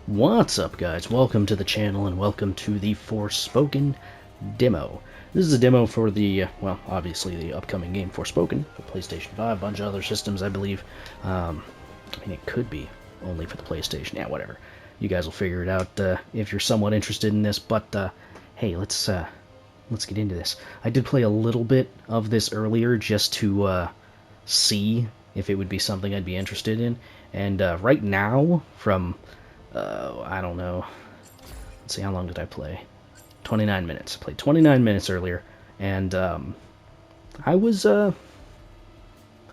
What's up, guys? Welcome to the channel and welcome to the Forspoken demo. This is a demo for the, well, obviously the upcoming game Forspoken for PlayStation 5, a bunch of other systems, I believe. I mean, it could be only for the PlayStation. Yeah, whatever. You guys will figure it out if you're somewhat interested in this, but hey, let's get into this. I did play a little bit of this earlier just to see if it would be something I'd be interested in, and right now, from I don't know. Let's see, how long did I play? 29 minutes. I played 29 minutes earlier, and I was a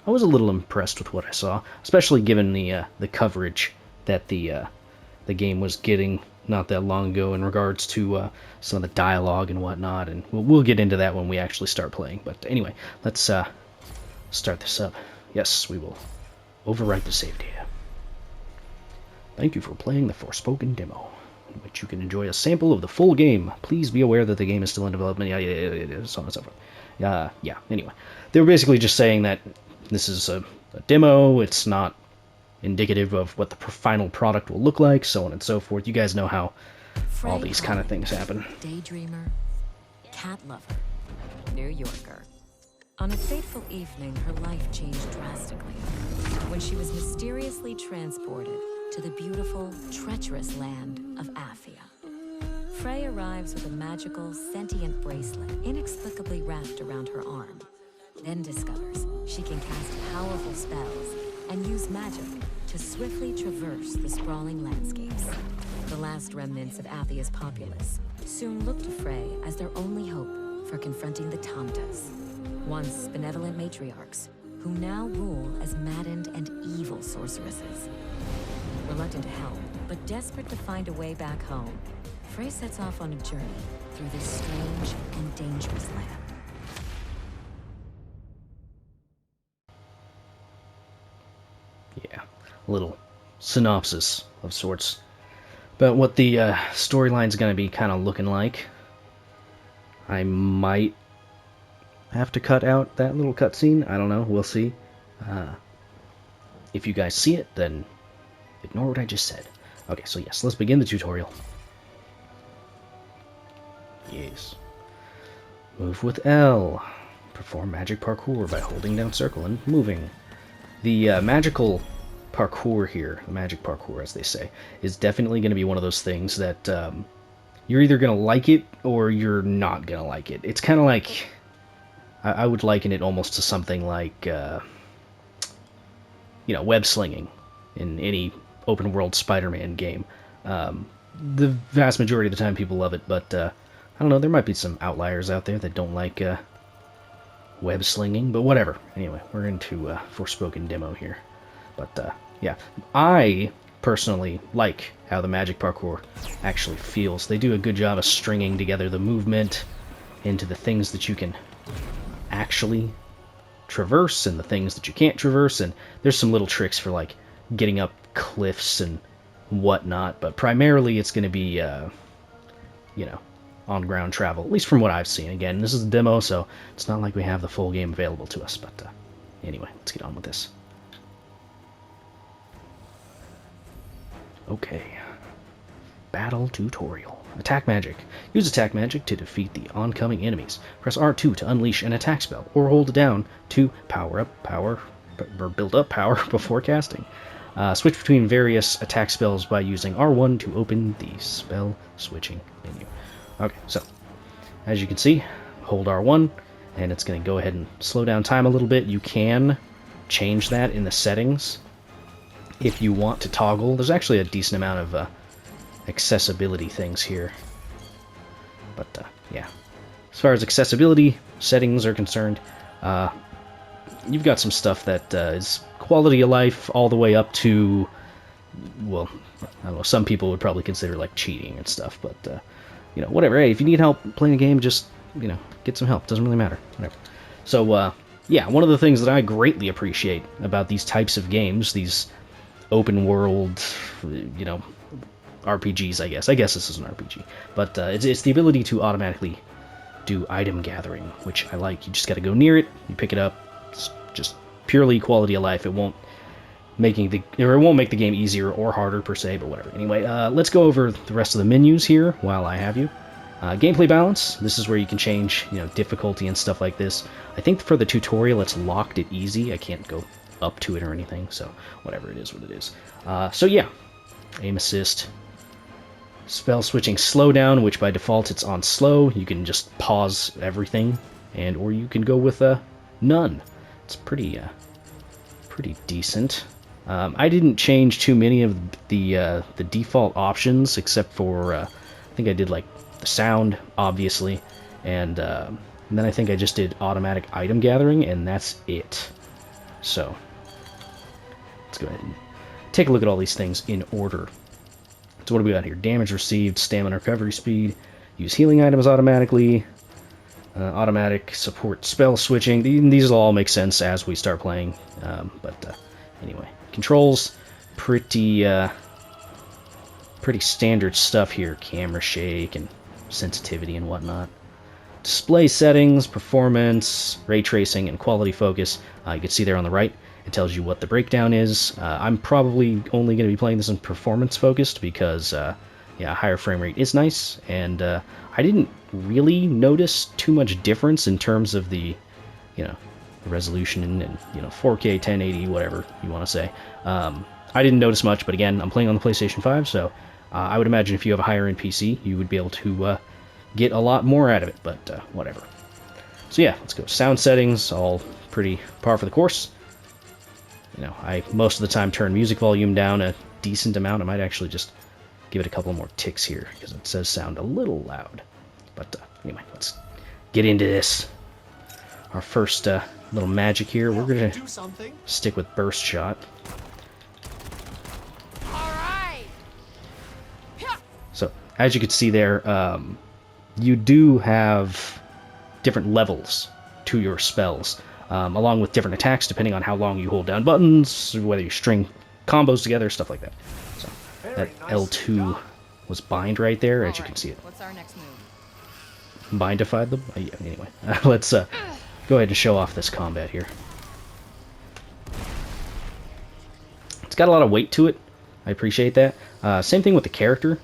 little impressed with what I saw, especially given the coverage that the game was getting not that long ago in regards to some of the dialogue and whatnot, and we'll get into that when we actually start playing. But anyway, let's start this up. Yes, we will overwrite the save data. Thank you for playing the Forspoken demo, in which you can enjoy a sample of the full game. Please be aware that the game is still in development. Yeah, so on and so forth. Yeah, anyway. They were basically just saying that this is a demo, it's not indicative of what the final product will look like, so on and so forth. You guys know how all these kind of things happen. Daydreamer, cat lover, New Yorker. On a fateful evening, her life changed drastically when she was mysteriously transported to the beautiful, treacherous land of Athia. Frey arrives with a magical, sentient bracelet inexplicably wrapped around her arm, then discovers she can cast powerful spells and use magic to swiftly traverse the sprawling landscapes. The last remnants of Athia's populace soon look to Frey as their only hope for confronting the Tantas, once benevolent matriarchs, who now rule as maddened and evil sorceresses. Reluctant to help, but desperate to find a way back home, Frey sets off on a journey through this strange and dangerous land. Yeah, a little synopsis of sorts about what the storyline's going to be kind of looking like. I might have to cut out that little cutscene. I don't know. We'll see. If you guys see it, then ignore what I just said. Okay, so yes, let's begin the tutorial. Yes. Move with L. Perform magic parkour by holding down circle and moving. The magical parkour here, the magic parkour as they say, is definitely going to be one of those things that you're either going to like it or you're not going to like it. It's kind of like, I would liken it almost to something like, web slinging in any open world Spider-Man game. The vast majority of the time people love it, but I don't know, there might be some outliers out there that don't like web slinging, but whatever. Anyway, we're into Forspoken demo here. But yeah, I personally like how the magic parkour actually feels. They do a good job of stringing together the movement into the things that you can actually traverse and the things that you can't traverse, and there's some little tricks for like getting up cliffs and whatnot, but primarily it's going to be on ground travel, at least from what I've seen. Again, this is a demo, so it's not like we have the full game available to us, but anyway, let's get on with this. Okay, battle tutorial. Attack magic. Use attack magic to defeat the oncoming enemies. Press R2 to unleash an attack spell, or hold down to build up power before casting. Switch between various attack spells by using R1 to open the spell switching menu. Okay, so as you can see, hold R1, and it's going to go ahead and slow down time a little bit. You can change that in the settings if you want to toggle. There's actually a decent amount of accessibility things here. But yeah, as far as accessibility settings are concerned, you've got some stuff that is quality of life all the way up to, well, I don't know, some people would probably consider like cheating and stuff, but whatever. Hey, if you need help playing a game, just get some help. Doesn't really matter. Whatever. So yeah, one of the things that I greatly appreciate about these types of games, these open world, RPGs, I guess. I guess this is an RPG, but it's the ability to automatically do item gathering, which I like. You just got to go near it, you pick it up. It's just purely quality of life. It won't or it won't make the game easier or harder per se, but whatever. Anyway, let's go over the rest of the menus here while I have you. Gameplay balance. This is where you can change, difficulty and stuff like this. I think for the tutorial, it's locked at easy. I can't go up to it or anything, so whatever, it is what it is. So yeah, aim assist. Spell switching slowdown, which by default it's on slow. You can just pause everything, or you can go with none. It's pretty decent. I didn't change too many of the default options, except for I think I did like the sound, obviously, and then I think I just did automatic item gathering, and that's it. So let's go ahead and take a look at all these things in order. So what do we got here? Damage received, stamina recovery speed, use healing items automatically, automatic support spell switching. These will all make sense as we start playing. But anyway, controls, pretty standard stuff here. Camera shake and sensitivity and whatnot. Display settings, performance, ray tracing, and quality focus. You can see there on the right, it tells you what the breakdown is. I'm probably only going to be playing this in performance focused because, yeah, higher frame rate is nice, and I didn't really notice too much difference in terms of the, the resolution and 4K, 1080, whatever you want to say. I didn't notice much, but again, I'm playing on the PlayStation 5, so I would imagine if you have a higher-end PC, you would be able to get a lot more out of it, but whatever. So yeah, let's go. Sound settings, all pretty par for the course. I most of the time turn music volume down a decent amount. I might actually just give it a couple more ticks here, because it says sound a little loud. But anyway, let's get into this. Our first little magic here, we're going to stick with burst shot. So, as you can see there, you do have different levels to your spells, along with different attacks depending on how long you hold down buttons, whether you string combos together, stuff like that. So, that L2 was bind right there, as you can see it. What's our next move? Bindified them? Yeah, anyway, let's go ahead and show off this combat here. It's got a lot of weight to it. I appreciate that. Same thing with the character.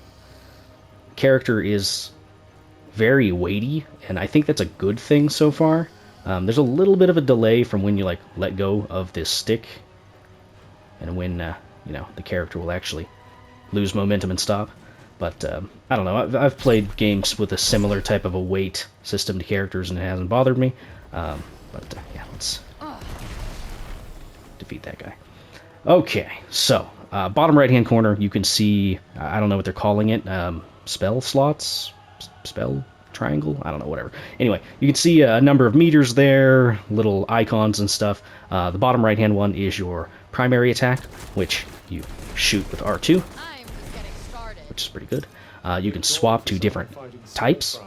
Character is very weighty, and I think that's a good thing so far. There's a little bit of a delay from when you let go of this stick, and when the character will actually lose momentum and stop. But I don't know. I've played games with a similar type of a weight system to characters, and it hasn't bothered me. Yeah, let's defeat that guy. Okay, so bottom right-hand corner, you can see, I don't know what they're calling it, spell slots, spell triangle, I don't know, whatever. Anyway, you can see a number of meters there, little icons and stuff. The bottom right-hand one is your primary attack, which you shoot with R2, which is pretty good. You can swap to different types.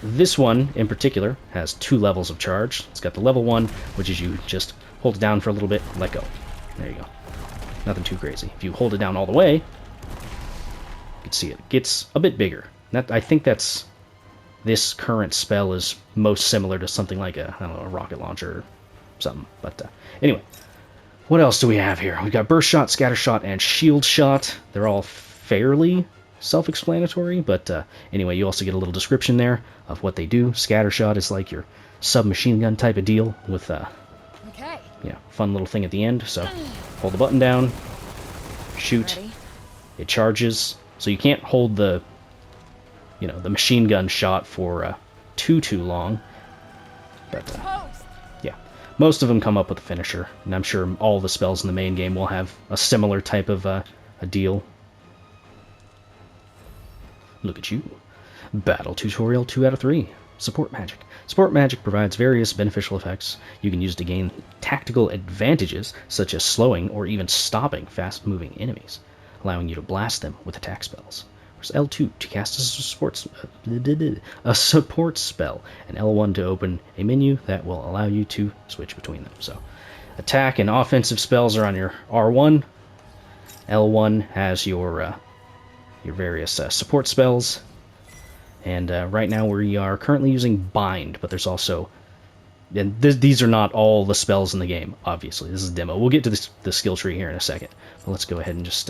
This one, in particular, has 2 levels of charge. It's got the level 1, which is you just hold it down for a little bit, let go. There you go. Nothing too crazy. If you hold it down all the way, you can see it gets a bit bigger. I think that's... This current spell is most similar to something like a rocket launcher or something. But anyway, what else do we have here? We've got burst shot, scatter shot, and shield shot. They're all fairly self-explanatory, but anyway, you also get a little description there of what they do. Scatter shot is like your submachine gun type of deal with fun little thing at the end. So hold the button down, shoot, it charges. So you can't hold the the machine gun shot for too long, but yeah, most of them come up with a finisher, and I'm sure all the spells in the main game will have a similar type of a deal. Look at you. Battle tutorial 2 out of 3. Support magic. Support magic provides various beneficial effects you can use to gain tactical advantages, such as slowing or even stopping fast-moving enemies, allowing you to blast them with attack spells. Press L2 to cast a support spell, and L1 to open a menu that will allow you to switch between them. So, attack and offensive spells are on your R1. L1 has your various support spells, and right now we are currently using Bind, but there's also and these are not all the spells in the game, obviously. This is a demo. We'll get to the skill tree here in a second. But let's go ahead and just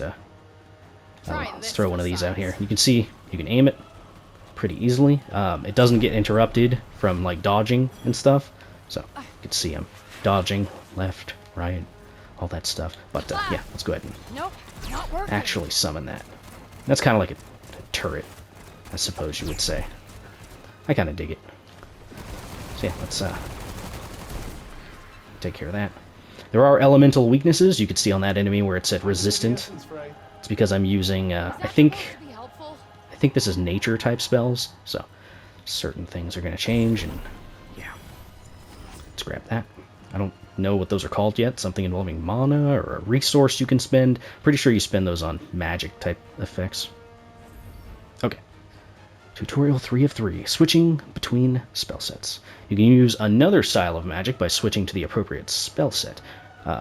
let's throw one of these out here. You can see you can aim it pretty easily. It doesn't get interrupted from like dodging and stuff. So you can see I'm dodging left, right, all that stuff. But yeah, let's go ahead and actually summon that. That's kind of like a turret, I suppose you would say. I kind of dig it. So yeah, let's take care of that. There are elemental weaknesses. You could see on that enemy where it said resistant. It's because I'm using, I think this is nature type spells, so certain things are going to change, and yeah. Let's grab that. I don't know what those are called yet. Something involving mana or a resource you can spend. Pretty sure you spend those on magic type effects. Okay. Tutorial 3 of 3. Switching between spell sets. You can use another style of magic by switching to the appropriate spell set.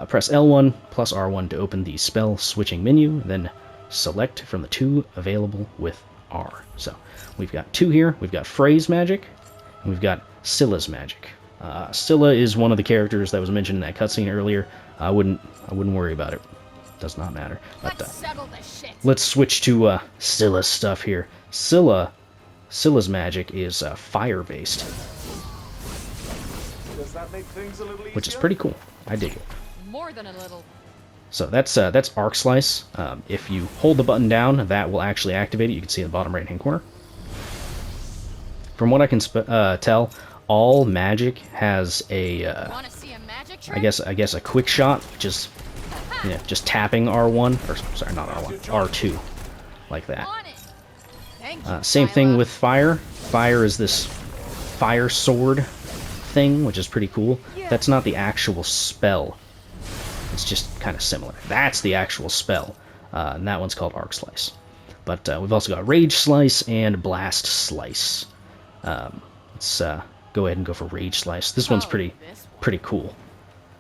Press L1 plus R1 to open the spell switching menu, then select from the 2 available with R. So we've got 2 here. We've got Frey's magic, and we've got Scylla's magic. Scylla is one of the characters that was mentioned in that cutscene earlier. I wouldn't worry about it. Does not matter. But let's switch to Scylla's stuff here. Scylla's magic is fire-based, which is pretty cool. I dig it. More than a little. So that's Arc Slice. If you hold the button down, that will actually activate it. You can see in the bottom right-hand corner. From what I can tell, all magic has a, I guess a quick shot, which is just tapping R1, or sorry, not R1, R2, like that. Same thing with fire. Fire is this fire sword thing, which is pretty cool. That's not the actual spell. It's just kind of similar. That's the actual spell, and that one's called Arc Slice. But we've also got Rage Slice and Blast Slice. Let's go ahead and go for Rage Slice. This one's pretty cool.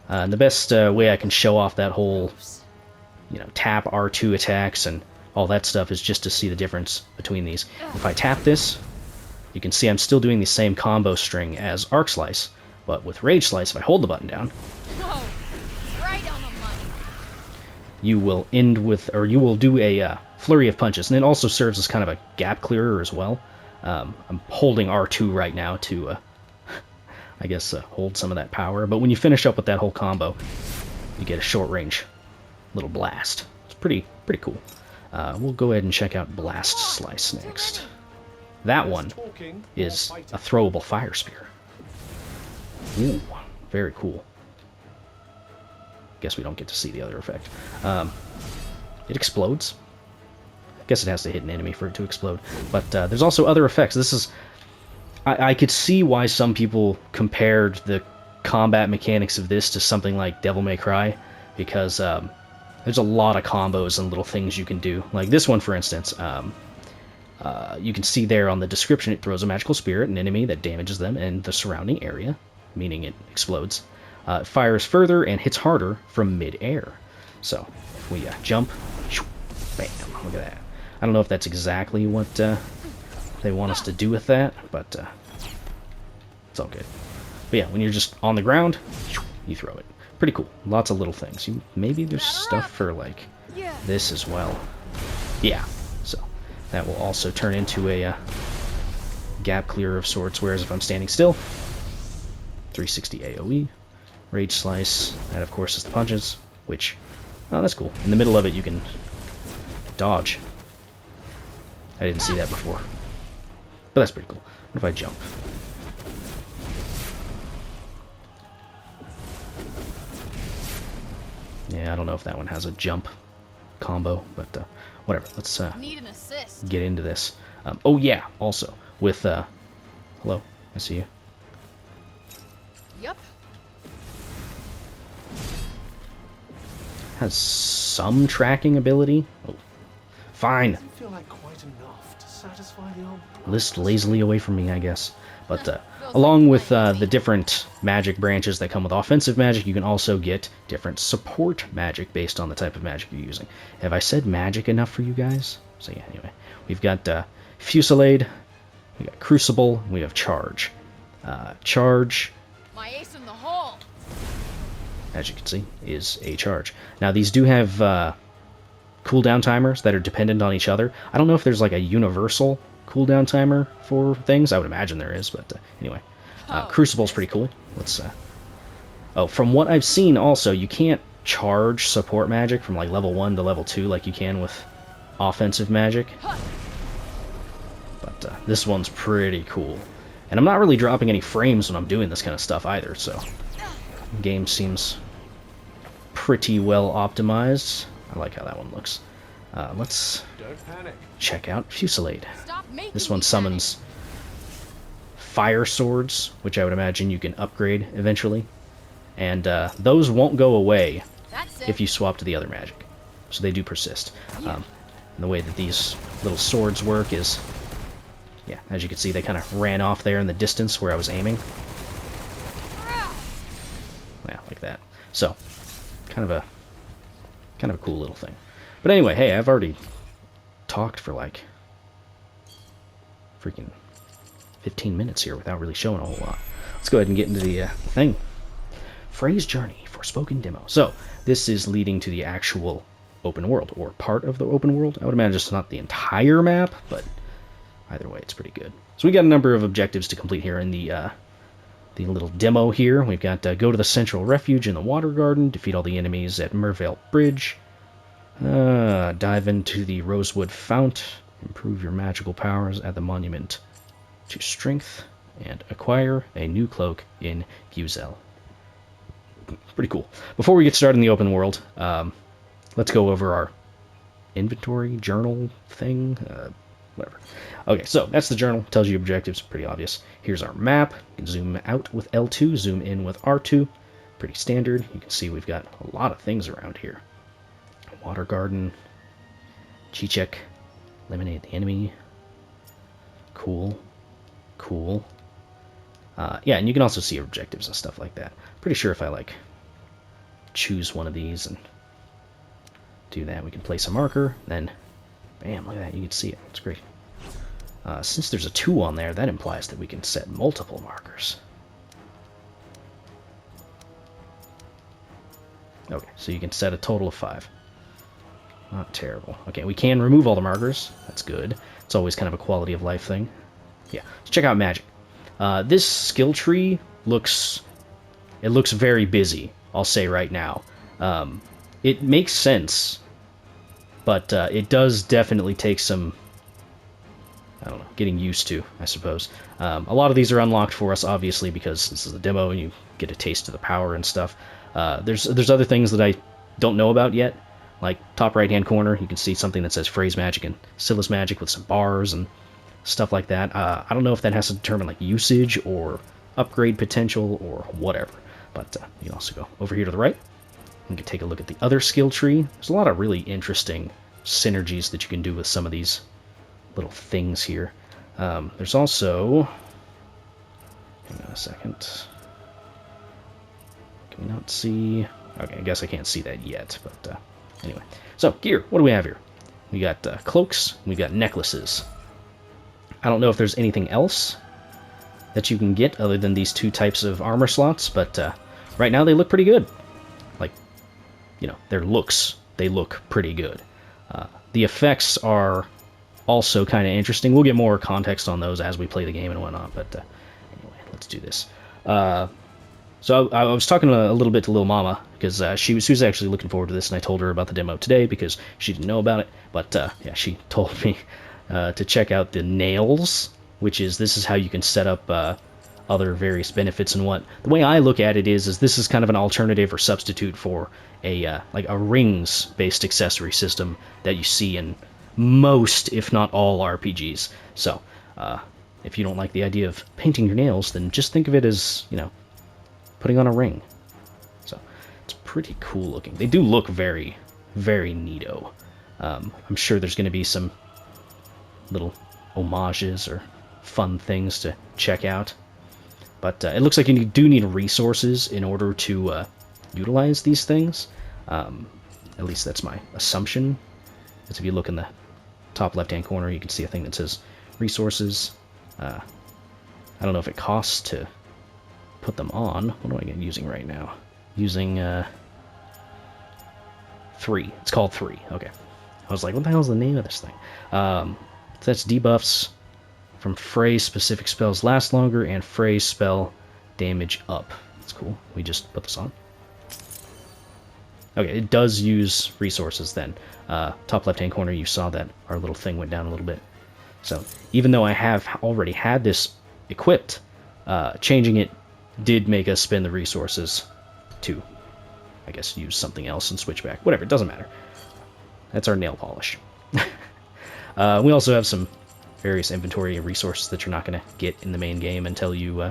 And the best way I can show off that whole, tap R2 attacks and all that stuff is just to see the difference between these. If I tap this, you can see I'm still doing the same combo string as Arc Slice, but with Rage Slice, if I hold the button down, you will end with, or you will do a flurry of punches, and it also serves as kind of a gap clearer as well. I'm holding R2 right now to, I guess, hold some of that power, but when you finish up with that whole combo, you get a short range little blast. It's pretty cool. We'll go ahead and check out Blast Slice next. That one is a throwable fire spear. Ooh, very cool. Guess we don't get to see the other effect. It explodes. I guess it has to hit an enemy for it to explode. But there's also other effects. This is... I could see why some people compared the combat mechanics of this to something like Devil May Cry, because there's a lot of combos and little things you can do. Like this one, for instance, you can see there on the description it throws a magical spear at an enemy that damages them in the surrounding area, meaning it explodes. It fires further and hits harder from mid-air. So if we jump, bam, look at that. I don't know if that's exactly what they want us to do with that, but it's all good. But yeah, when you're just on the ground, you throw it. Pretty cool. Lots of little things. Maybe there's stuff for like this as well. Yeah, so that will also turn into a gap clear of sorts, whereas if I'm standing still, 360 AoE. Rage Slice, that of course is the punches, which, oh, that's cool. In the middle of it you can dodge. I didn't see that before. But that's pretty cool. What if I jump? Yeah, I don't know if that one has a jump combo, but whatever. Let's get into this. Oh yeah, also, with, hello, I see you. Yep. Has some tracking ability. Oh, fine. Feel like quite enough to satisfy the old List lazily away from me, I guess. But along with the different magic branches that come with offensive magic, you can also get different support magic based on the type of magic you're using. Have I said magic enough for you guys? So yeah, anyway, we've got Fusillade, we got Crucible, we have Charge. Charge as you can see, is a charge. Now, these do have cooldown timers that are dependent on each other. I don't know if there's like a universal cooldown timer for things. I would imagine there is, but anyway. Crucible's pretty cool. Let's... Oh, from what I've seen also, you can't charge support magic from like level 1 to level 2 like you can with offensive magic. But this one's pretty cool. And I'm not really dropping any frames when I'm doing this kind of stuff either, so... The game seems pretty well optimized. I like how that one looks. Let's check out Fusillade. This one summons fire swords, which I would imagine you can upgrade eventually. And those won't go away if you swap to the other magic. So they do persist. And the way that these little swords work is... Yeah, as you can see, they kind of ran off there in the distance where I was aiming. Yeah, like that. So, kind of a cool little thing. But anyway, hey, I've already talked for like freaking 15 minutes here without really showing a whole lot. Let's go ahead and get into the thing. Frey's Journey, Forspoken demo. So, this is leading to the actual open world, or part of the open world. I would imagine it's not the entire map, but either way, it's pretty good. So we got a number of objectives to complete here in the little demo here. We've got go to the central refuge in the water garden, defeat all the enemies at Mervale Bridge, dive into the Rosewood Fount, improve your magical powers at the Monument to Strength, and acquire a new cloak in Guzel. Pretty cool. Before we get started in the open world, let's go over our inventory journal thing. Whatever. Okay, so that's the journal. Tells you objectives. Pretty obvious. Here's our map. You can zoom out with L2, zoom in with R2. Pretty standard. You can see we've got a lot of things around here. Water garden. G-check. Eliminate the enemy. Cool. Cool. Yeah, and you can also see objectives and stuff like that. Pretty sure if I, like, choose one of these and do that, we can place a marker, then, bam, look at that, you can see it. It's great. Since there's a 2 on there, that implies that we can set multiple markers. Okay, so you can set a total of 5. Not terrible. Okay, we can remove all the markers. That's good. It's always kind of a quality of life thing. Yeah, let's check out magic. This skill tree looks very busy, I'll say right now. It makes sense, but it does definitely take some, I don't know, getting used to, I suppose. A lot of these are unlocked for us, obviously, because this is a demo and you get a taste of the power and stuff. There's other things that I don't know about yet, like top right-hand corner, you can see something that says Frey's Magic and Scylla's Magic with some bars and stuff like that. I don't know if that has to determine like usage or upgrade potential or whatever, but you can also go over here to the right. You can take a look at the other skill tree. There's a lot of really interesting synergies that you can do with some of these little things here. There's also, hang on a second, can we not see? Okay, I guess I can't see that yet, but anyway. So gear, what do we have here? We got cloaks, we got necklaces. I don't know if there's anything else that you can get other than these 2 types of armor slots, but right now they look pretty good. Like, you know, they look pretty good. The effects are also kind of interesting. We'll get more context on those as we play the game and whatnot, but anyway, let's do this. So I was talking a little bit to Lil Mama, because she was actually looking forward to this, and I told her about the demo today because she didn't know about it, but yeah, she told me to check out the nails, which is, this is how you can set up other various benefits and what. The way I look at it is this is kind of an alternative or substitute for a like a rings-based accessory system that you see in most, if not all, RPGs. So, if you don't like the idea of painting your nails, then just think of it as, you know, putting on a ring. So, it's pretty cool looking. They do look very, very neato. I'm sure there's going to be some little homages or fun things to check out. But it looks like you do need resources in order to utilize these things. At least that's my assumption. Because if you look in the top left-hand corner, you can see a thing that says resources. I don't know if it costs to put them on. What am I using right now? using 3. It's called 3. Okay. I was like, what the hell is the name of this thing? So that's debuffs from Frey's specific spells last longer and Frey's spell damage up. That's cool. We just put this on. Okay, it does use resources then. Top left-hand corner, you saw that our little thing went down a little bit. So even though I have already had this equipped, changing it did make us spend the resources to, I guess, use something else and switch back. Whatever, it doesn't matter. That's our nail polish. We also have some various inventory resources that you're not going to get in the main game until you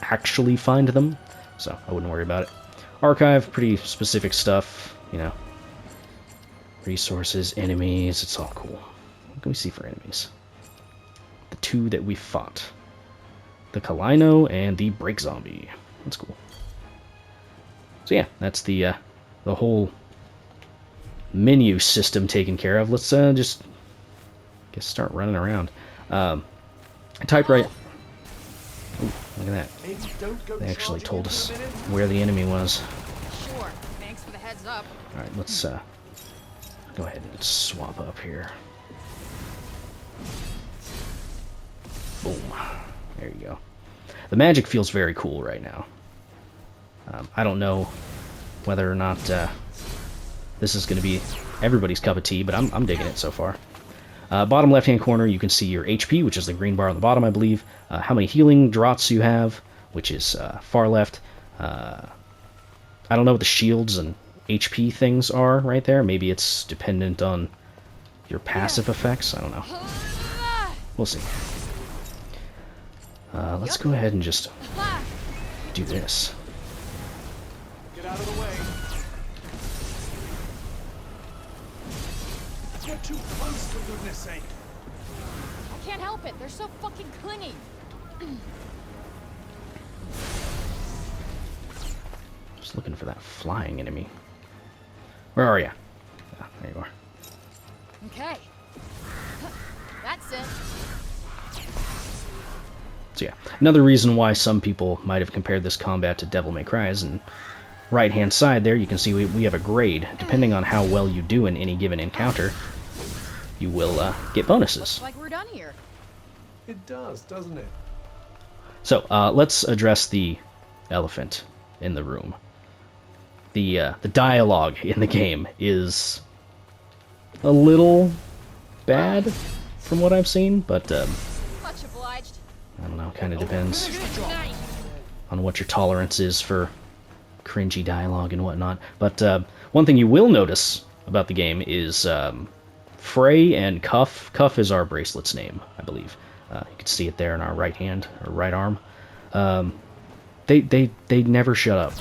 actually find them, so I wouldn't worry about it. Archive, pretty specific stuff, you know. Resources, enemies, it's all cool. What can we see for enemies? The 2 that we fought. The Kalino and the Break Zombie. That's cool. So yeah, that's the whole menu system taken care of. Let's just start running around. Type right. Ooh, look at that. They actually told us where the enemy was. Sure. Thanks for the heads up. All right, let's go ahead and swap up here. Boom. There you go. The magic feels very cool right now. I don't know whether or not this is going to be everybody's cup of tea, but I'm digging it so far. Bottom left-hand corner, you can see your HP, which is the green bar on the bottom, I believe. How many healing draughts you have, which is far left. I don't know what the shields and HP things are right there. Maybe it's dependent on your passive effects. I don't know. We'll see. Let's go ahead and just do this. Get out of the way. Get too close, for goodness sake. I can't help it. They're so fucking clingy. Just looking for that flying enemy. Where are you? Ah, there you are. Okay. That's it. So yeah, another reason why some people might have compared this combat to Devil May Cry is in right-hand side there, you can see we have a grade. Depending on how well you do in any given encounter, you will get bonuses. Looks like we're done here. It does, doesn't it? So let's address the elephant in the room. The dialogue in the game is a little bad from what I've seen, but Much obliged. I don't know, kind of depends on what your tolerance is for cringy dialogue and whatnot. But one thing you will notice about the game is Frey and Cuff. Cuff is our bracelet's name, I believe. You can see it there in our right hand, or right arm. They never shut up.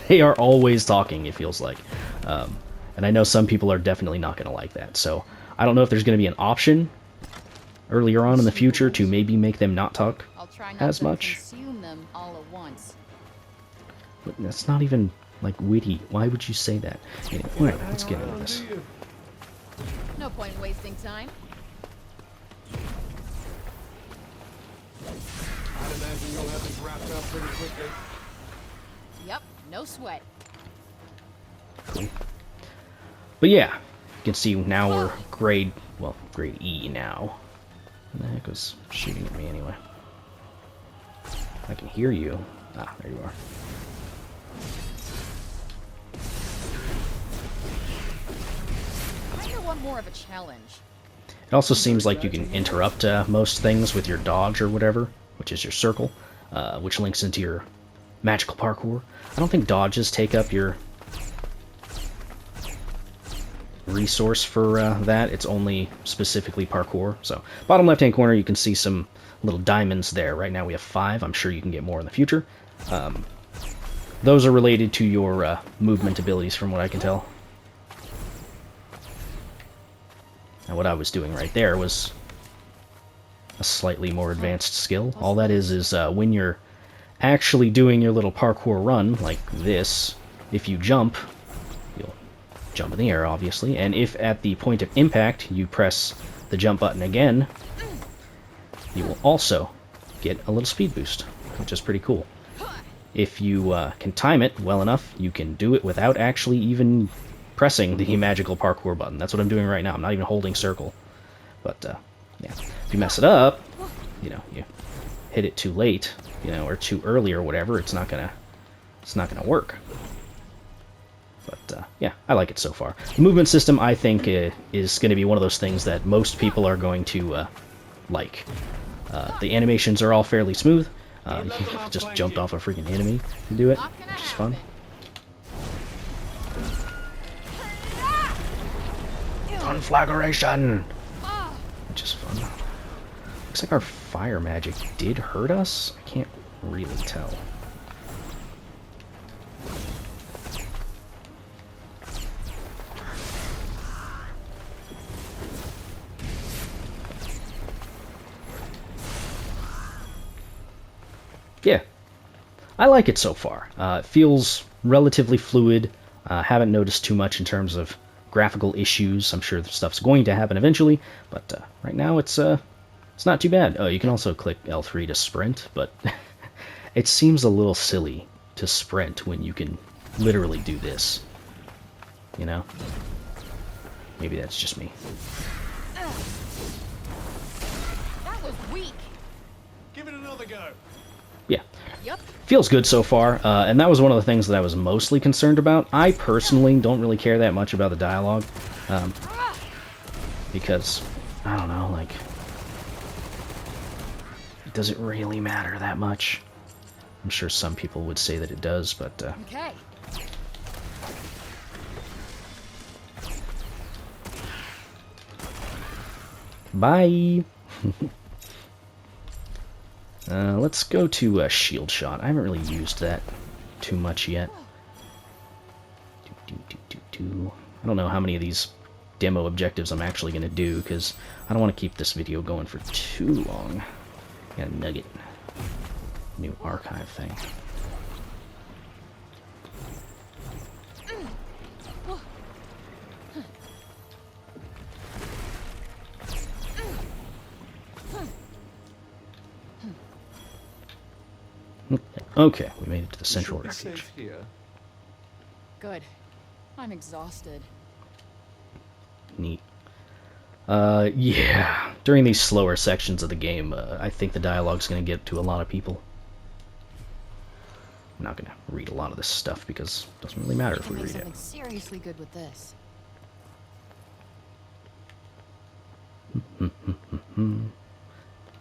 They are always talking, it feels like. And I know some people are definitely not going to like that. So I don't know if there's going to be an option earlier on in the future to maybe make them not talk I'll try not as to much. consume them all at once. But that's not even, like, witty. Why would you say that? Anyway, alright, let's get into this. No point in wasting time. I'd imagine you'll have this wrapped up pretty quickly. Yep, no sweat. Cool. But yeah, you can see now we're grade E now. What the heck was shooting at me anyway? I can hear you. Ah, there you are. I kinda want more of a challenge. It also seems like you can interrupt most things with your dodge or whatever, which is your circle, which links into your magical parkour. I don't think dodges take up your resource for that. It's only specifically parkour. So bottom left hand corner, you can see some little diamonds there. Right now we have 5. I'm sure you can get more in the future. Those are related to your movement abilities from what I can tell. Now what I was doing right there was a slightly more advanced skill. All that is when you're actually doing your little parkour run like this, if you jump, you'll jump in the air obviously, and if at the point of impact you press the jump button again, you will also get a little speed boost, which is pretty cool. if you can time it well enough, you can do it without actually even pressing the magical parkour button. That's what I'm doing right now. I'm not even holding circle. But, yeah. If you mess it up, you know, you hit it too late, you know, or too early or whatever, it's not gonna work. But, yeah, I like it so far. The movement system, I think, is going to be one of those things that most people are going to like. The animations are all fairly smooth. You just jumped off a freaking enemy to do it, which is fun. Conflagration! Which is fun. Looks like our fire magic did hurt us. I can't really tell. Yeah, I like it so far. It feels relatively fluid. Haven't noticed too much in terms of graphical issues. I'm sure the stuff's going to happen eventually, but right now it's not too bad. Oh, you can also click L3 to sprint, but it seems a little silly to sprint when you can literally do this. You know? Maybe that's just me. That was weak. Give it another go. Yeah. Yep. Feels good so far, and that was one of the things that I was mostly concerned about. I personally don't really care that much about the dialogue, because, I don't know, like, does it really matter that much? I'm sure some people would say that it does, but, Okay. bye! Let's go to shield shot. I haven't really used that too much yet. I don't know how many of these demo objectives I'm actually going to do, because I don't want to keep this video going for too long. Got a nugget. New archive thing. Okay, we made it to the central Should be refuge. safe here. Good. I'm exhausted. Neat. Yeah. During these slower sections of the game, I think the dialogue's going to get to a lot of people. I'm not going to read a lot of this stuff because it doesn't really matter if we Make read it. something seriously good with this.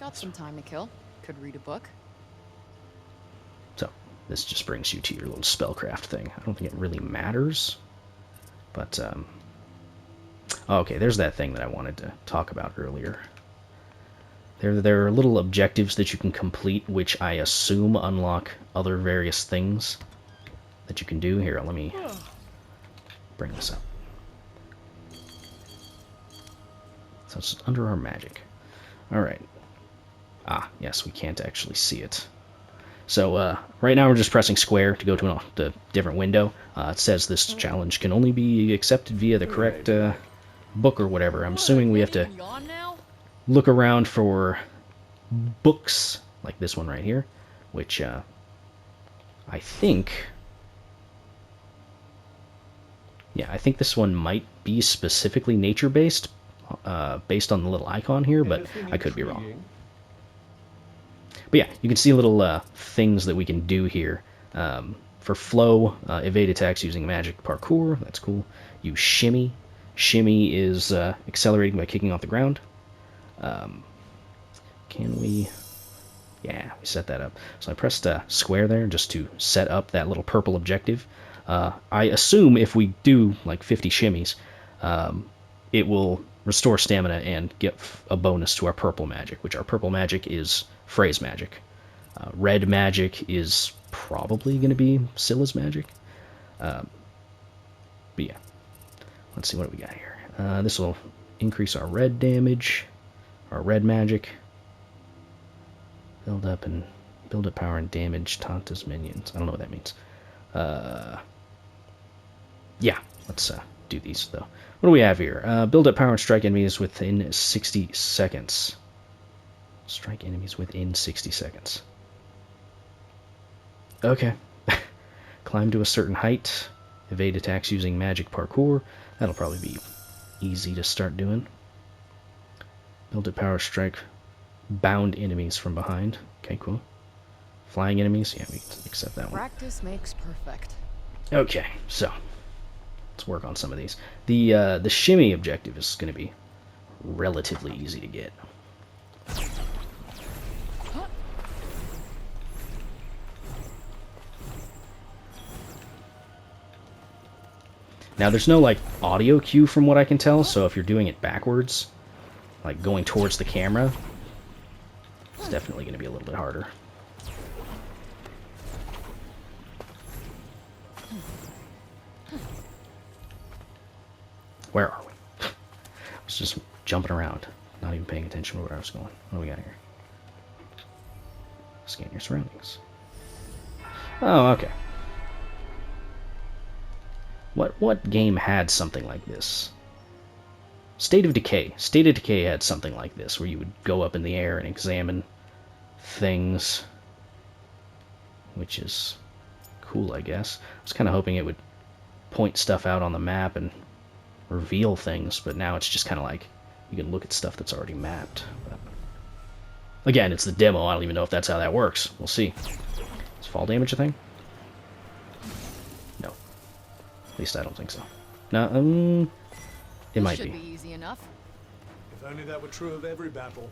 Got some time to kill. Could read a book. So, this just brings you to your little spellcraft thing. I don't think it really matters. But, oh, okay, there's that thing that I wanted to talk about earlier. There are little objectives that you can complete, which I assume unlock other various things that you can do. Here, let me bring this up. So it's under our magic. Alright. Ah, yes, we can't actually see it. So, right now we're just pressing square to go to a different window. It says this challenge can only be accepted via the correct book or whatever. I'm assuming we have to look around for books, like this one right here, which I think... Yeah, I think this one might be specifically nature-based, based on the little icon here, but I could be wrong. But yeah, you can see little things that we can do here. For flow, evade attacks using magic parkour, that's cool. Use shimmy. Shimmy is accelerating by kicking off the ground. Can we... Yeah, we set that up. So I pressed square there just to set up that little purple objective. I assume if we do like 50 shimmies, it will restore stamina and get a bonus to our purple magic, which our purple magic is Frey's magic. Red magic is probably going to be Scylla's magic. But yeah, let's see what we got here. This will increase our red damage, our red magic. Build up power and damage Tantas minions. I don't know what that means. Yeah, let's do these though. What do we have here? Build up power and strike enemies within 60 seconds. Strike enemies within 60 seconds. Okay. Climb to a certain height. Evade attacks using magic parkour. That'll probably be easy to start doing. Build a power strike. Bound enemies from behind. Okay, cool. Flying enemies. Yeah, we can accept that one. Practice makes perfect. Okay, so let's work on some of these. The shimmy objective is going to be relatively easy to get. Now, there's no, like, audio cue from what I can tell, so if you're doing it backwards, like going towards the camera, it's definitely going to be a little bit harder. Where are we? I was just jumping around, not even paying attention to where I was going. What do we got here? Scan your surroundings. Oh, okay. What game had something like this? State of Decay. State of Decay had something like this, where you would go up in the air and examine things, which is cool, I guess. I was kind of hoping it would point stuff out on the map and reveal things, but now it's just kind of like you can look at stuff that's already mapped. But again, it's the demo. I don't even know if that's how that works. We'll see. Is fall damage a thing? No. At least I don't think so. No, it might Should be. be easy enough. If only that were true of every battle.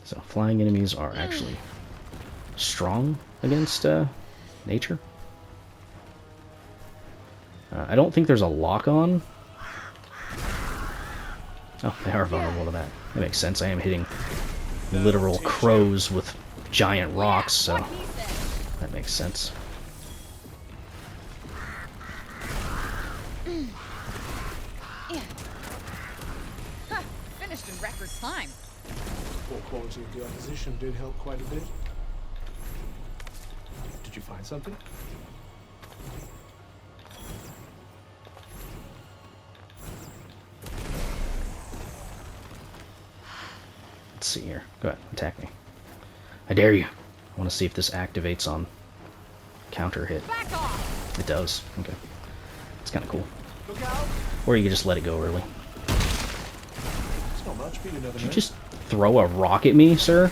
So flying enemies are actually strong against nature. I don't think there's a lock-on. Oh, they are vulnerable to that. That makes sense. I am hitting literal crows with giant rocks, so that makes sense. Finished in record time. Poor quality of the opposition did help quite a bit. Did you find something? Let's see here. Go ahead, attack me. I dare you. I want to see if this activates on counter hit. Back off. It does. Okay. It's kind of cool. Look out! Or you can just let it go early. It's not much, but you never Did know. you just throw a rock at me, sir?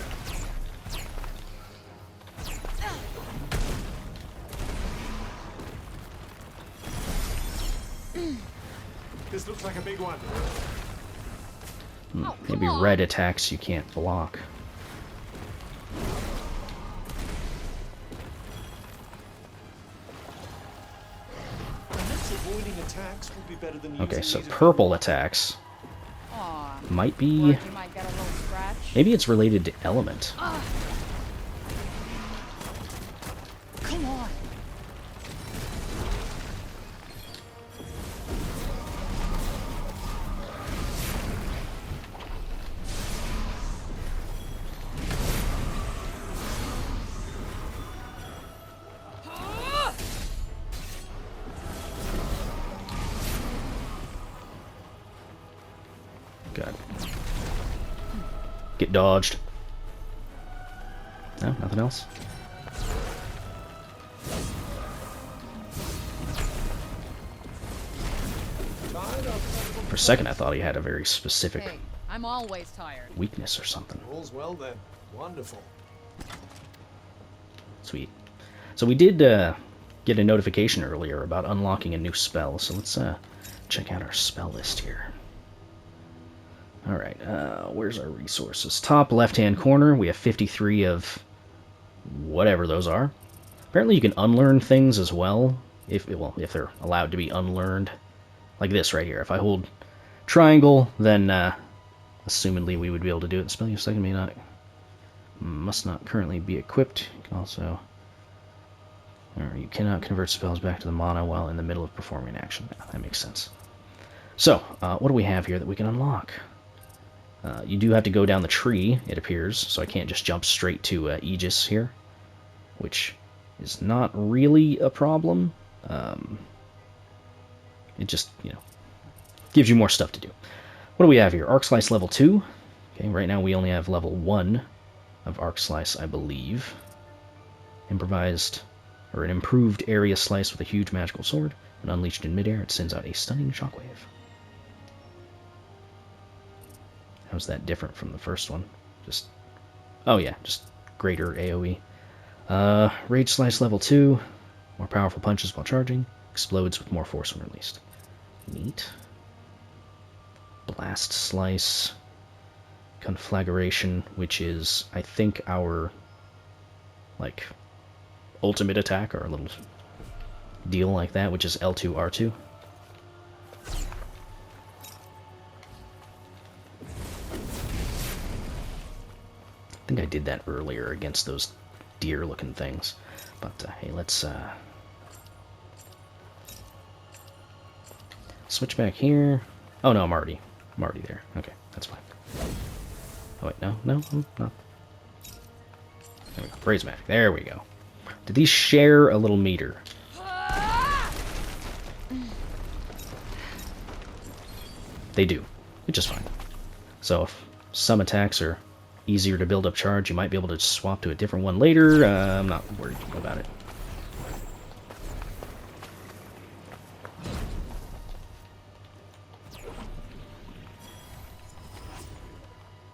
This looks like a big one. Oh, Maybe come on. red attacks you can't block. Perhaps avoiding attacks would be better than Okay, using so these purple attacks Aw. might be... You might get a little scratch. Maybe it's related to element. Come on. God. Get dodged. No, nothing else? For a second I thought he had a very specific Hey, I'm always tired. weakness or something. All's well then. Wonderful. Sweet. So we did get a notification earlier about unlocking a new spell, so let's check out our spell list here. Alright, where's our resources? Top left-hand corner, we have 53 of whatever those are. Apparently you can unlearn things as well, if they're allowed to be unlearned. Like this right here. If I hold triangle, then assumedly we would be able to do it. The spell you second must not currently be equipped. You can also... Or you cannot convert spells back to the mana while in the middle of performing an action. Yeah, that makes sense. So, what do we have here that we can unlock? You do have to go down the tree, it appears, so I can't just jump straight to Aegis here, which is not really a problem. It just, gives you more stuff to do. What do we have here? Arc Slice level 2. Okay, right now we only have level 1 of Arc Slice, I believe. Improvised or an improved area slice with a huge magical sword. When unleashed in midair, it sends out a stunning shockwave. How's that different from the first one? Just, oh yeah, just greater AoE. Rage Slice level 2, more powerful punches while charging, explodes with more force when released. Neat. Blast Slice, Conflagration, which is, I think, our, like, ultimate attack, or a little deal like that, which is L2, R2. I think I did that earlier against those deer-looking things. But, hey, let's, switch back here. Oh, no, I'm already there. Okay, that's fine. Oh, wait, no, I'm not. There we go. Raise magic. There we go. Did these share a little meter? They do, which is fine. So if some attacks are easier to build up charge, you might be able to swap to a different one later. I'm not worried about it.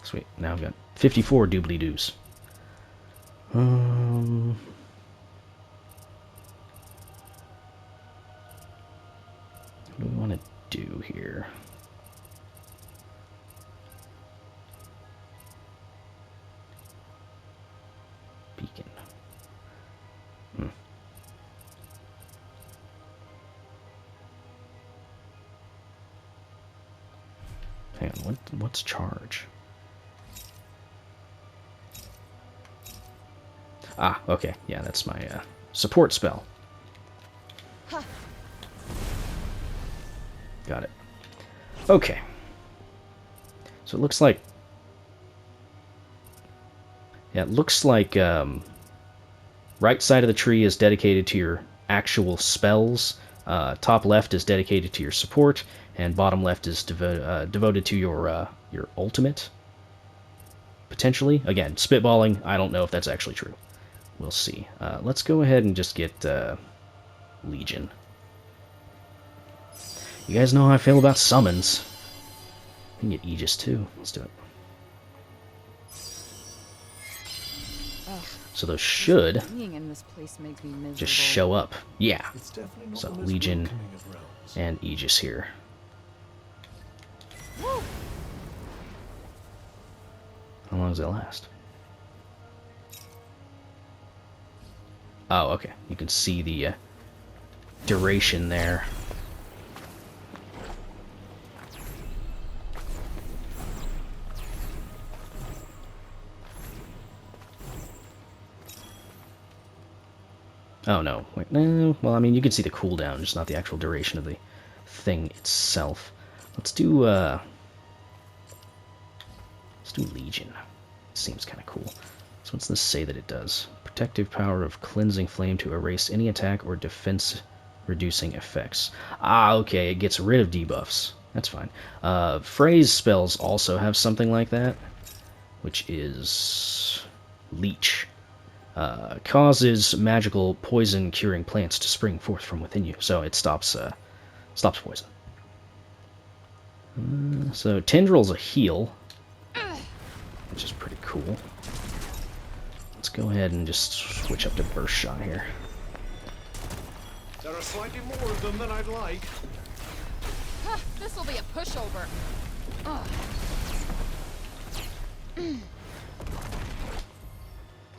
Sweet, now I've got 54 doobly-doos. What do we want to do here? Beacon. Hang on, what's charge? Ah, okay, yeah, that's my support spell. Huh. Got it. Okay. So it looks like... Yeah, it looks like right side of the tree is dedicated to your actual spells, top left is dedicated to your support, and bottom left is devoted to your ultimate, potentially. Again, spitballing, I don't know if that's actually true. We'll see. Let's go ahead and just get Legion. You guys know how I feel about summons. We can get Aegis too. Let's do it. So those should Being in this place makes me miserable. just show up. Yeah. It's definitely not So the most Legion welcoming of realms. and Aegis here. Woo! How long does it last? Oh, okay. You can see the duration there. Oh, no. Wait, no. Well, I mean, you can see the cooldown, just not the actual duration of the thing itself. Let's do Legion. Seems kind of cool. So what's this say that it does? Protective power of cleansing flame to erase any attack or defense reducing effects. Ah, okay, it gets rid of debuffs. That's fine. Frey's spells also have something like that, which is Leech. Causes magical poison curing plants to spring forth from within you, so it stops poison. So Tendril's a heal, which is pretty cool. Let's go ahead and just switch up to Burst Shot here. There are slightly more of them than I'd like. Huh, this'll be a pushover. Ugh.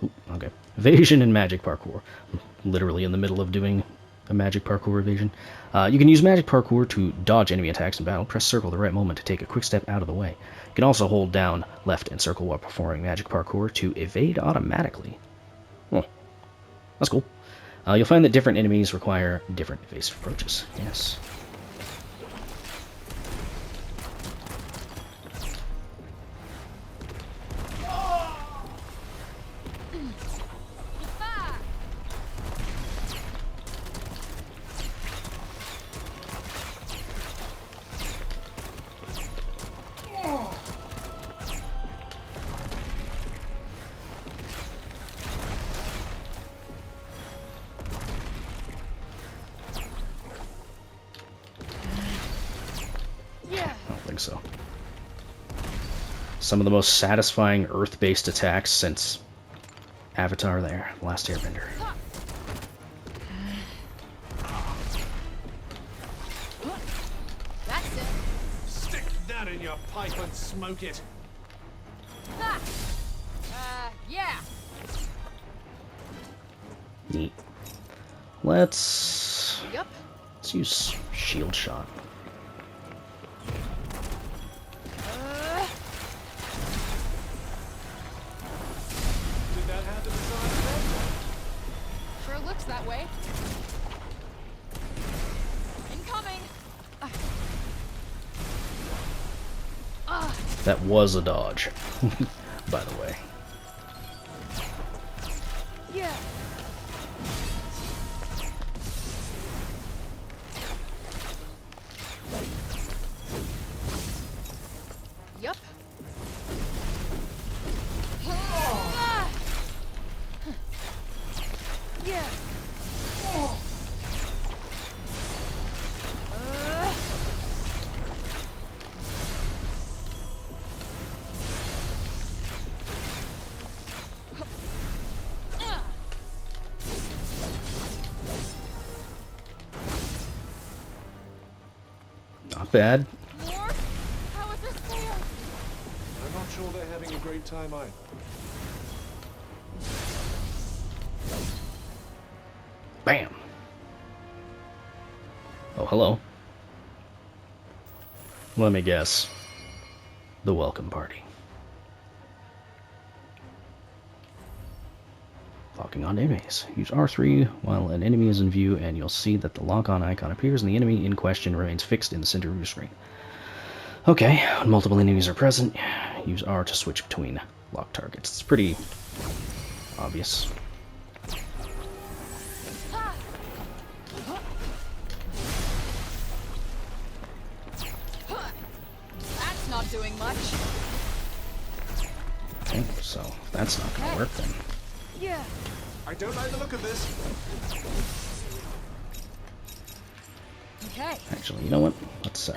Ooh, okay. Evasion and magic parkour. I'm literally in the middle of doing a magic parkour evasion. You can use magic parkour to dodge enemy attacks in battle. Press circle at the right moment to take a quick step out of the way. You can also hold down left and circle while performing magic parkour to evade automatically. Oh, that's cool. You'll find that different enemies require different evasive approaches. Yes. think so. Some of the most satisfying Earth-based attacks since Avatar there, Last Airbender. That's it. Stick that in your pipe and smoke it. Ha! Yeah. Neat. Let's Yup. use shield shot. Did that have the desired effect? Sure looks that way. Incoming. That was a dodge, by the way. Yeah. Yup. Yeah. Not bad. More? How is this fair? I'm not sure they're having a great time either. Bam! Oh, hello. Let me guess. The welcome party. Locking on enemies. Use R3 while an enemy is in view, and you'll see that the lock-on icon appears and the enemy in question remains fixed in the center of your screen. Okay, when multiple enemies are present, use R to switch between locked targets. It's pretty obvious. That's not doing much. Okay, so if that's not gonna work then. Yeah. I don't like the look of this. Okay. Actually, you know what? Let's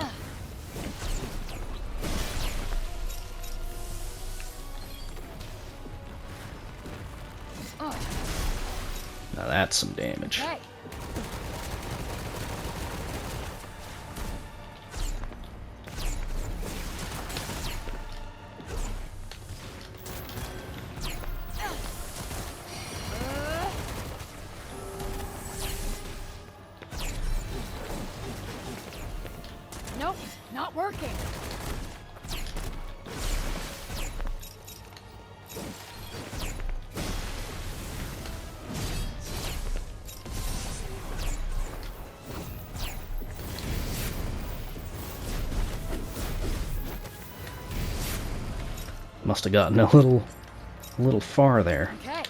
now that's some damage. Okay. Nope, not working. Must have gotten a little far there. Okay.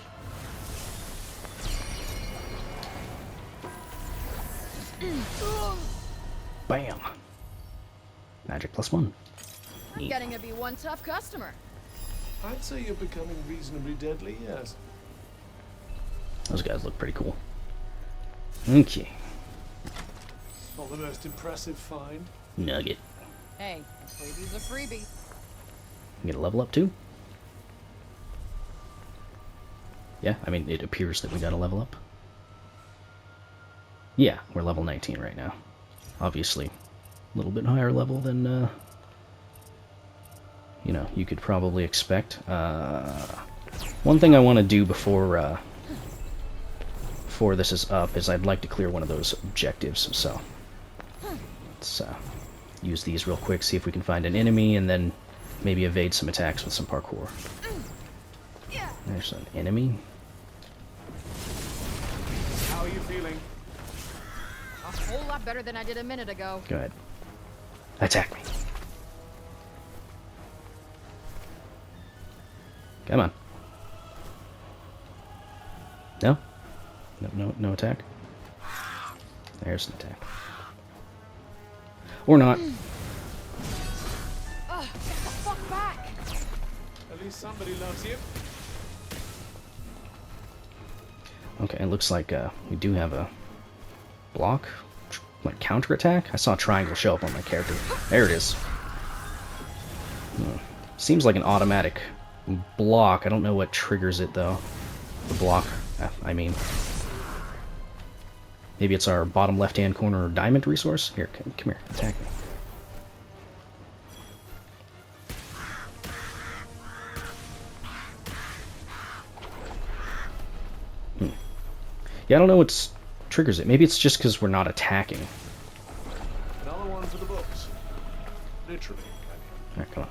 Bam! Magic +1. I'm Neat. getting to be one tough customer. I'd say you're becoming reasonably deadly, yes. Those guys look pretty cool. Okay. Not the most impressive find. Nugget. Hey, a freebie's a freebie. Get a level up too? Yeah, I mean, it appears that we got a level up. Yeah, we're level 19 right now. Obviously, a little bit higher level than, you know, you could probably expect. One thing I want to do before this is up is I'd like to clear one of those objectives, so let's use these real quick, see if we can find an enemy, and then maybe evade some attacks with some parkour. There's an enemy. How are you feeling? A whole lot better than I did a minute ago. Go ahead. Attack me. Come on. No? No attack? There's an attack. Or not. Ugh, get the fuck back! At least somebody loves you. Okay, it looks like we do have a block, like counterattack. I saw a triangle show up on my character. There it is. Seems like an automatic block. I don't know what triggers it, though. The block, I mean. Maybe it's our bottom left-hand corner diamond resource? Here, come here, attack me. Yeah, I don't know what triggers it. Maybe it's just because we're not attacking. Another one for the books. Literally. Alright, come on.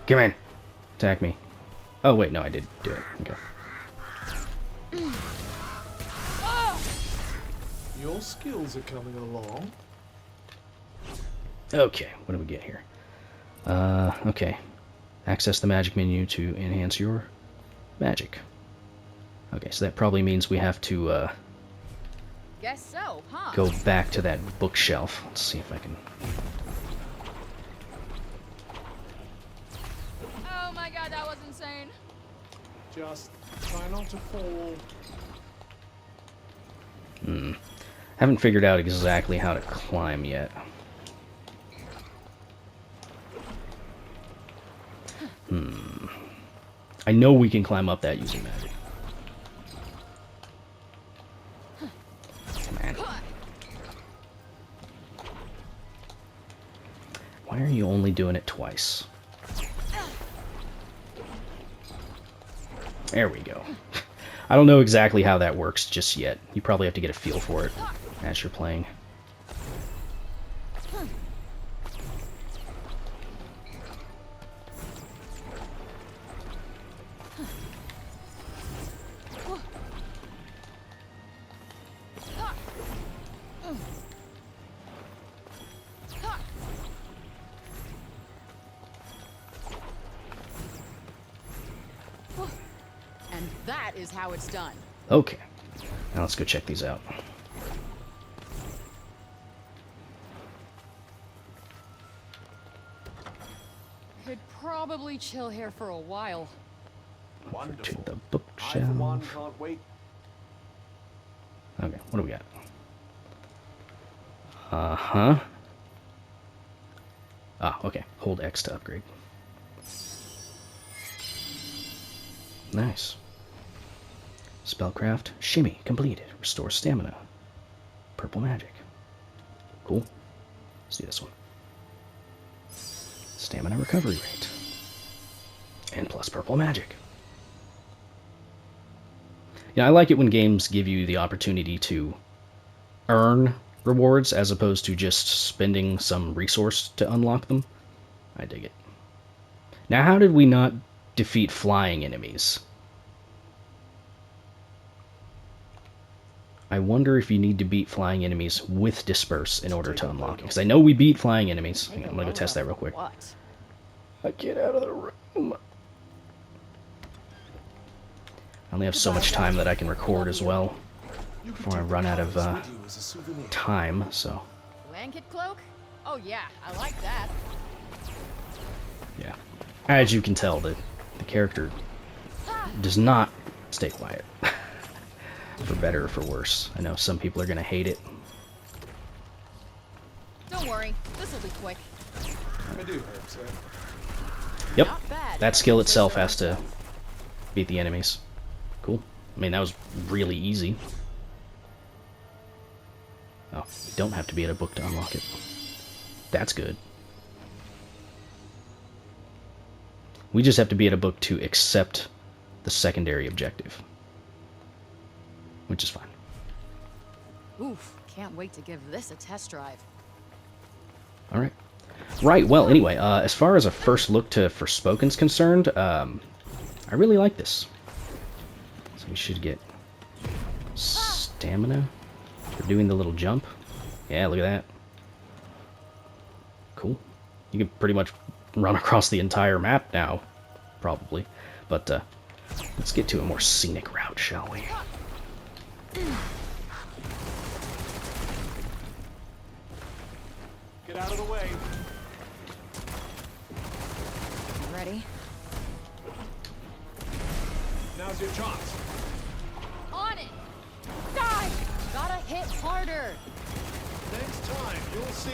Come in. Attack me. Oh, wait, no, I did do it. Okay. Your skills are coming along. Okay, what do we get here? Okay. Access the magic menu to enhance your magic. Okay, so that probably means we have to, Guess so, huh? go back to that bookshelf. Let's see if I can... Oh my god, that was insane. Just try not to fall. Haven't figured out exactly how to climb yet. I know we can climb up that using magic. Come on. Why are you only doing it twice? There we go. I don't know exactly how that works just yet. You probably have to get a feel for it as you're playing. And that is how it's done. Okay. Now let's go check these out. Could probably chill here for a while. Wonderful. To the I, for one, bookshelf. can't wait. Okay, what do we got? Uh-huh. Ah, okay. Hold X to upgrade. Nice. Spellcraft. Shimmy. Completed. Restore stamina. Purple magic. Cool. Let's do this one. Stamina recovery rate. And plus purple magic. Yeah, I like it when games give you the opportunity to earn rewards as opposed to just spending some resource to unlock them. I dig it. Now, how did we not defeat flying enemies? I wonder if you need to beat flying enemies with disperse in order to unlock it. Because I know we beat flying enemies. Hang on, I'm gonna go test that real quick. What? Get out of the room. I only have so much time that I can record as well before I run out of time, so Blanket cloak? Oh yeah, I like that. yeah. As you can tell, the character does not stay quiet. For better or for worse. I know some people are gonna hate it. Don't worry, this will be quick. I do hope so. Yep. Not bad. That skill itself has to beat the enemies. Cool. I mean, that was really easy. Oh, you don't have to be at a book to unlock it. That's good. We just have to be at a book to accept the secondary objective. Which is fine. Oof, can't wait to give this a test drive. Alright. Right, well, anyway, as far as a first look to Forspoken's concerned, I really like this. So we should get stamina for doing the little jump. Yeah, look at that. Cool. You can pretty much run across the entire map now, probably. But let's get to a more scenic route, shall we? Get out of the way. Ready? Now's your chance. On it! Die! Gotta hit harder! Next time, you'll see.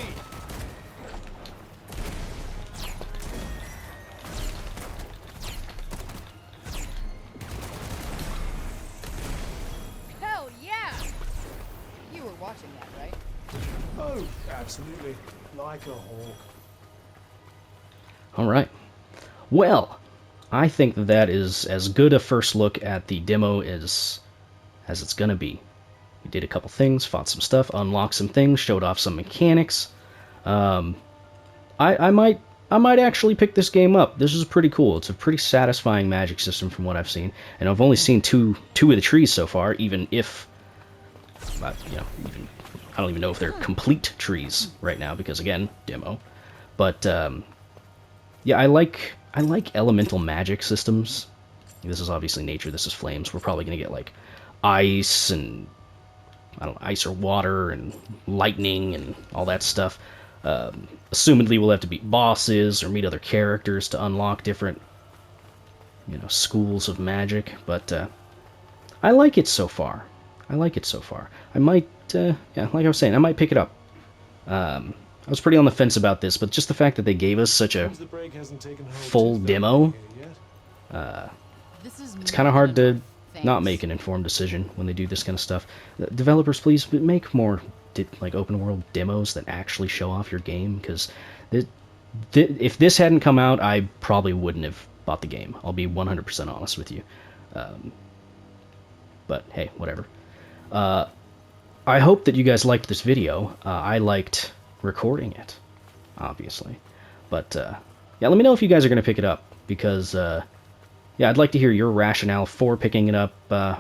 Absolutely. Like a hawk. All right. Well, I think that is as good a first look at the demo as it's gonna be. We did a couple things, fought some stuff, unlocked some things, showed off some mechanics. I might actually pick this game up. This is pretty cool. It's a pretty satisfying magic system from what I've seen, and I've only seen two of the trees so far. Even if, I don't even know if they're complete trees right now because again, demo. But yeah, I like elemental magic systems. This is obviously nature. This is flames. We're probably gonna get like ice and I don't know, ice or water and lightning and all that stuff. Assumedly, we'll have to beat bosses or meet other characters to unlock different, schools of magic. But I like it so far. I might, like I was saying, I might pick it up. I was pretty on the fence about this, but just the fact that they gave us such a full demo, it's kind of hard to not make an informed decision when they do this kind of stuff. Developers, please make more like open world demos that actually show off your game, because if this hadn't come out, I probably wouldn't have bought the game. I'll be 100% honest with you. But hey, whatever. I hope that you guys liked this video. I liked recording it, obviously. But yeah, let me know if you guys are going to pick it up, because yeah, I'd like to hear your rationale for picking it up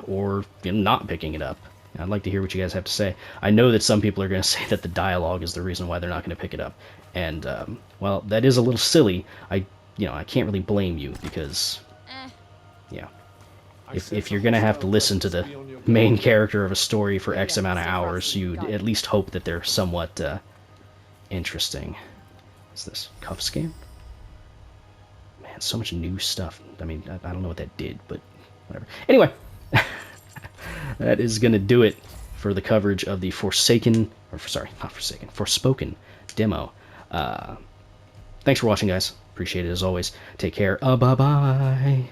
or not picking it up. I'd like to hear what you guys have to say. I know that some people are going to say that the dialogue is the reason why they're not going to pick it up, and well, that is a little silly. I can't really blame you, because yeah, if you're going to have to listen to the main character of a story for X amount of hours, you'd at least hope that they're somewhat interesting. What's this? Cuff scan? Man, so much new stuff. I mean, I don't know what that did, but whatever. Anyway, that is going to do it for the coverage of the Forspoken demo. Thanks for watching, guys. Appreciate it as always. Take care. Bye-bye.